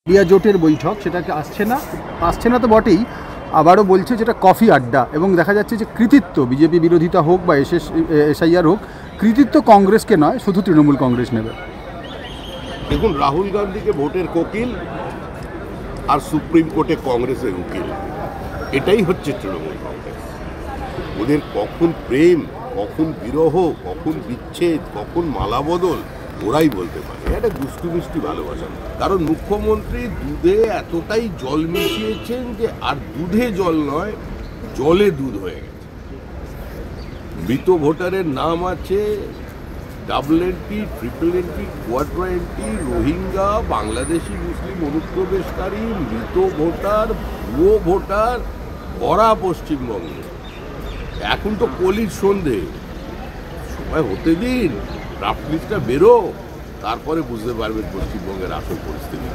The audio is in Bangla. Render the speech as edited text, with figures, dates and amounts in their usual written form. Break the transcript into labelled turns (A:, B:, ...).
A: ইন্ডিয়া জোটের বৈঠক সেটাকে আসছে না তো বটেই, আবারও বলছে যেটা কফি আড্ডা। এবং দেখা যাচ্ছে যে কৃতিত্ব বিজেপি বিরোধিতা হোক বা এসআইআর হোক, কৃতিত্ব কংগ্রেসকে নয়, শুধু তৃণমূল কংগ্রেস নেবে।
B: দেখুন, রাহুল গান্ধীকে ভোটের কোকিল আর সুপ্রিম কোর্টে কংগ্রেসের উকিল, এটাই হচ্ছে তৃণমূল কংগ্রেস। ওদের কখন প্রেম, কখন বিরহ, কখন বিচ্ছেদ, কখন মালাবদল ওরাই বলতে পারে। এটা দুষ্টু মিষ্টি ভালোবাসা। কারণ মুখ্যমন্ত্রী দুধে এতটাই জল মিশিয়েছেন যে আর দুধে জল নয়, জলে দুধ হয়ে গেছে। মৃত ভোটারের নাম আছে double entry, triple entry, quadra entry, Rohingya, Bangladeshi মুসলিম অনুপ্রবেশকারী, মৃত ভোটার, ভুয়ো ভোটার ভরা পশ্চিমবঙ্গে। এখন তো কলির সন্ধে, সময় হতে দিন, ড্রাফট লিস্টটা বেরো, তারপরে বুঝতে পারবেন পশ্চিমবঙ্গের আসল পরিস্থিতি।